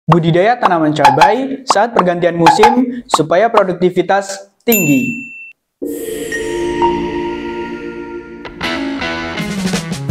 Budidaya tanaman cabai saat pergantian musim supaya produktivitas tinggi.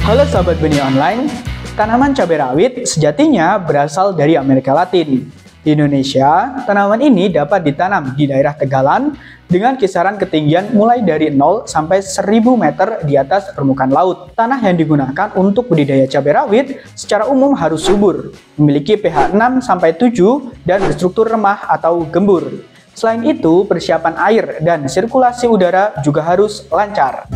Halo sahabat benih online, tanaman cabai rawit sejatinya berasal dari Amerika Latin. Di Indonesia, tanaman ini dapat ditanam di daerah tegalan dengan kisaran ketinggian mulai dari 0 sampai 1000 meter di atas permukaan laut. Tanah yang digunakan untuk budidaya cabai rawit secara umum harus subur, memiliki pH 6 sampai 7 dan berstruktur remah atau gembur. Selain itu, persiapan air dan sirkulasi udara juga harus lancar.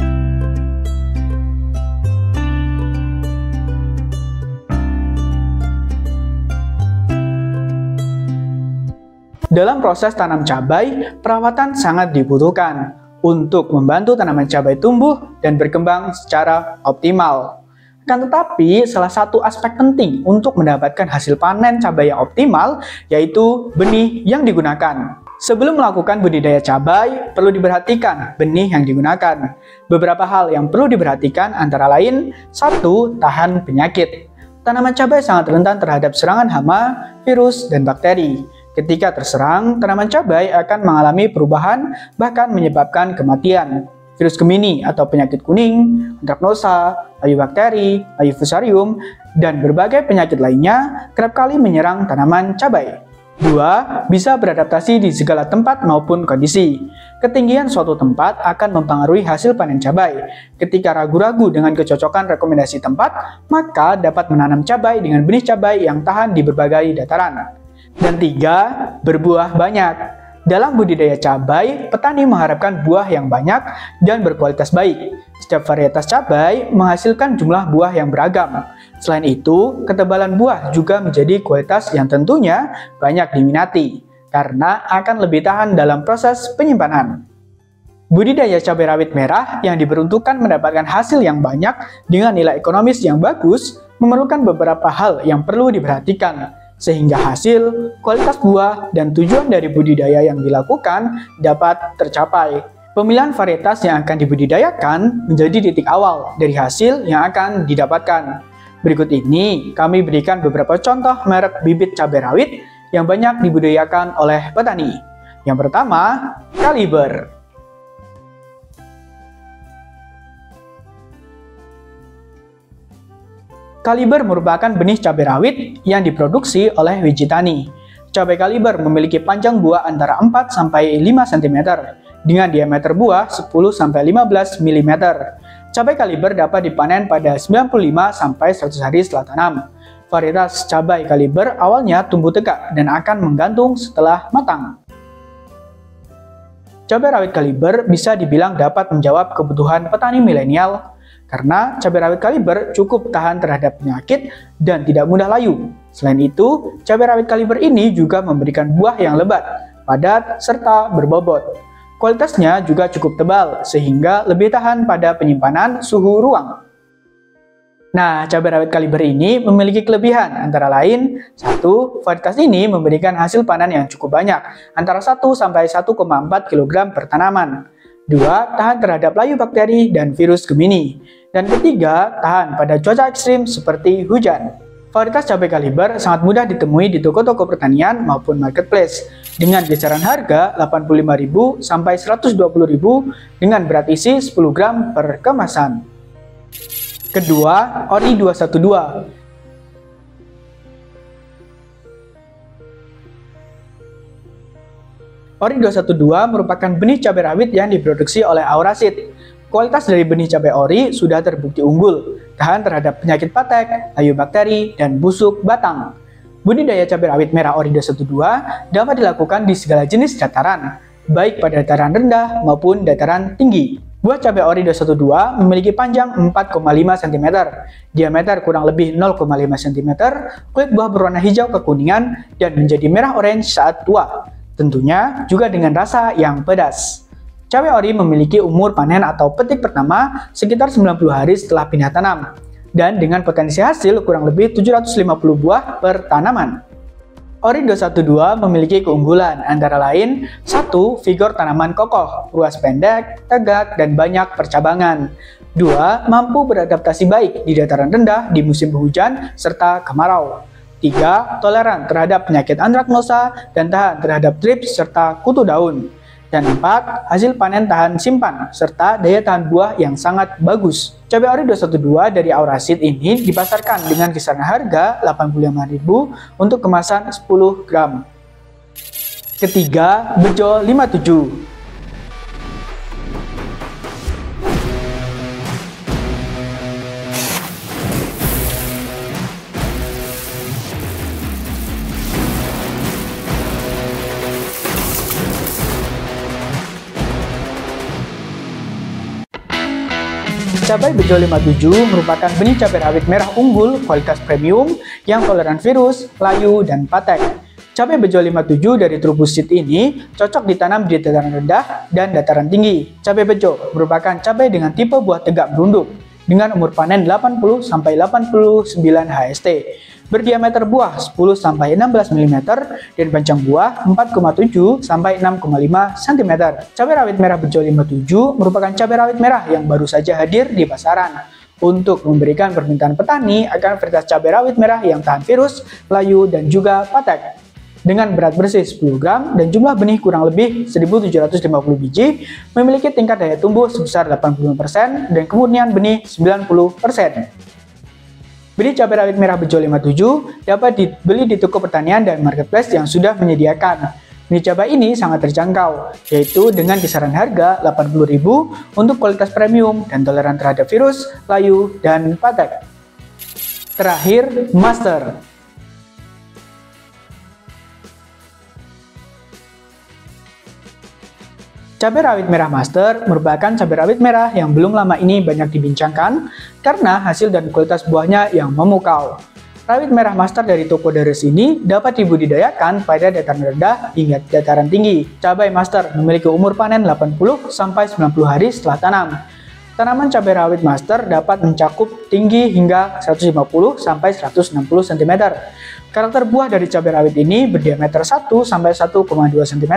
Dalam proses tanam cabai, perawatan sangat dibutuhkan untuk membantu tanaman cabai tumbuh dan berkembang secara optimal. Akan tetapi, salah satu aspek penting untuk mendapatkan hasil panen cabai yang optimal yaitu benih yang digunakan. Sebelum melakukan budidaya cabai, perlu diperhatikan benih yang digunakan. Beberapa hal yang perlu diperhatikan antara lain: 1. Tahan penyakit. Tanaman cabai sangat rentan terhadap serangan hama, virus, dan bakteri. Ketika terserang, tanaman cabai akan mengalami perubahan bahkan menyebabkan kematian. Virus Gemini atau penyakit kuning, antraknosa, layu bakteri, layu fusarium, dan berbagai penyakit lainnya kerap kali menyerang tanaman cabai. 2. Bisa beradaptasi di segala tempat maupun kondisi. Ketinggian suatu tempat akan mempengaruhi hasil panen cabai. Ketika ragu-ragu dengan kecocokan rekomendasi tempat, maka dapat menanam cabai dengan benih cabai yang tahan di berbagai dataran. Dan 3. Berbuah banyak. Dalam budidaya cabai, petani mengharapkan buah yang banyak dan berkualitas baik. Setiap varietas cabai menghasilkan jumlah buah yang beragam. Selain itu, ketebalan buah juga menjadi kualitas yang tentunya banyak diminati, karena akan lebih tahan dalam proses penyimpanan. Budidaya cabai rawit merah yang diperuntukkan mendapatkan hasil yang banyak dengan nilai ekonomis yang bagus memerlukan beberapa hal yang perlu diperhatikan, sehingga hasil, kualitas buah, dan tujuan dari budidaya yang dilakukan dapat tercapai. Pemilihan varietas yang akan dibudidayakan menjadi titik awal dari hasil yang akan didapatkan. Berikut ini kami berikan beberapa contoh merek bibit cabai rawit yang banyak dibudidayakan oleh petani. Yang pertama, Caliber. Caliber merupakan benih cabai rawit yang diproduksi oleh Wijitani. Cabai Caliber memiliki panjang buah antara 4 sampai 5 cm dengan diameter buah 10 sampai 15 mm. Cabai Caliber dapat dipanen pada 95 sampai 100 hari setelah tanam. Varietas cabai Caliber awalnya tumbuh tegak dan akan menggantung setelah matang. Cabai rawit Caliber bisa dibilang dapat menjawab kebutuhan petani milenial karena cabai rawit Caliber cukup tahan terhadap penyakit dan tidak mudah layu. Selain itu, cabai rawit Caliber ini juga memberikan buah yang lebat, padat, serta berbobot. Kualitasnya juga cukup tebal, sehingga lebih tahan pada penyimpanan suhu ruang. Nah, cabai rawit Caliber ini memiliki kelebihan, antara lain: 1. Varietas ini memberikan hasil panen yang cukup banyak, antara 1 sampai 1,4 kg per tanaman. 2. Tahan terhadap layu bakteri dan virus Gemini. Dan ketiga, tahan pada cuaca ekstrim seperti hujan. Varietas cabai Caliber sangat mudah ditemui di toko-toko pertanian maupun marketplace dengan kisaran harga Rp85.000 sampai Rp120.000 dengan berat isi 10 gram per kemasan. Kedua, Ori 212. Ori 212 merupakan benih cabai rawit yang diproduksi oleh Auraseed. Kualitas dari benih cabai ori sudah terbukti unggul, tahan terhadap penyakit patek, layu bakteri, dan busuk batang. Budidaya cabai rawit merah Ori 212 dapat dilakukan di segala jenis dataran, baik pada dataran rendah maupun dataran tinggi. Buah cabai Ori 212 memiliki panjang 4,5 cm, diameter kurang lebih 0,5 cm, kulit buah berwarna hijau kekuningan, dan menjadi merah orange saat tua. Tentunya juga dengan rasa yang pedas. Cabai ori memiliki umur panen atau petik pertama sekitar 90 hari setelah pindah tanam, dan dengan potensi hasil kurang lebih 750 buah per tanaman. Ori 212 memiliki keunggulan antara lain: 1. Vigor tanaman kokoh, ruas pendek, tegak, dan banyak percabangan. 2. Mampu beradaptasi baik di dataran rendah di musim hujan serta kemarau. 3. Toleran terhadap penyakit antraknosa dan tahan terhadap trips serta kutu daun. Dan 4. Hasil panen tahan simpan serta daya tahan buah yang sangat bagus. Cabai ori 212 dari Auraseed ini dipasarkan dengan kisaran harga Rp85.000 untuk kemasan 10 gram. Ketiga, Bejo 57. Cabai Bejo 57 merupakan benih cabai rawit merah unggul kualitas premium yang toleran virus, layu, dan patek. Cabai Bejo 57 dari Trubus Seed ini cocok ditanam di dataran rendah dan dataran tinggi. Cabai Bejo merupakan cabai dengan tipe buah tegak merunduk dengan umur panen 80-89 HST. Berdiameter buah 10-16 mm dan panjang buah 4,7-6,5 cm. Cabai rawit merah Bejo 57 merupakan cabai rawit merah yang baru saja hadir di pasaran untuk memberikan permintaan petani akan varietas cabai rawit merah yang tahan virus, layu, dan juga patek. Dengan berat bersih 10 gram dan jumlah benih kurang lebih 1.750 biji, memiliki tingkat daya tumbuh sebesar 85% dan kemurnian benih 90%. Benih cabai rawit merah Bejo 57 dapat dibeli di toko pertanian dan marketplace yang sudah menyediakan. Benih cabai ini sangat terjangkau, yaitu dengan kisaran harga Rp80.000 untuk kualitas premium dan toleran terhadap virus, layu, dan patek. Terakhir, Master. Cabai rawit merah Master merupakan cabai rawit merah yang belum lama ini banyak dibincangkan karena hasil dan kualitas buahnya yang memukau. Rawit merah Master dari toko Dares ini dapat dibudidayakan pada dataran rendah hingga dataran tinggi. Cabai Master memiliki umur panen 80-90 hari setelah tanam. Tanaman cabai rawit Master dapat mencakup tinggi hingga 150-160 cm. Karakter buah dari cabai rawit ini berdiameter 1-1,2 cm.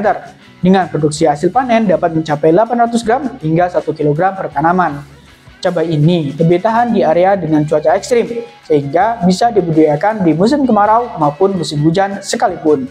Dengan produksi hasil panen dapat mencapai 800 gram hingga 1 kg per tanaman. Cabai ini lebih tahan di area dengan cuaca ekstrim, sehingga bisa dibudidayakan di musim kemarau maupun musim hujan sekalipun.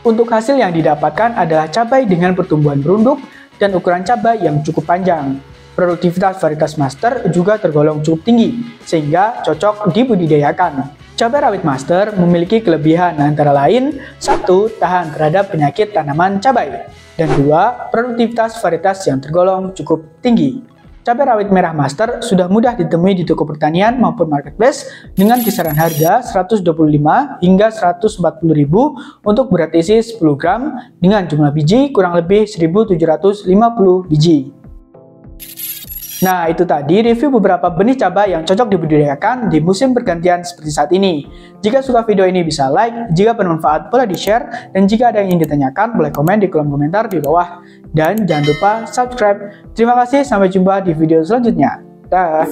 Untuk hasil yang didapatkan adalah cabai dengan pertumbuhan berunduk dan ukuran cabai yang cukup panjang. Produktivitas varietas Master juga tergolong cukup tinggi, sehingga cocok dibudidayakan. Cabai rawit Master memiliki kelebihan antara lain 1. Tahan terhadap penyakit tanaman cabai, dan 2. Produktivitas varietas yang tergolong cukup tinggi. Cabai rawit merah Master sudah mudah ditemui di toko pertanian maupun marketplace dengan kisaran harga Rp125 hingga Rp140.000 untuk berat isi 10 gram dengan jumlah biji kurang lebih 1.750 biji. Nah, itu tadi review beberapa benih cabai yang cocok dibudidayakan di musim pergantian seperti saat ini. Jika suka video ini bisa like, jika bermanfaat boleh di-share, dan jika ada yang ingin ditanyakan boleh komen di kolom komentar di bawah. Dan jangan lupa subscribe. Terima kasih, sampai jumpa di video selanjutnya. Dah.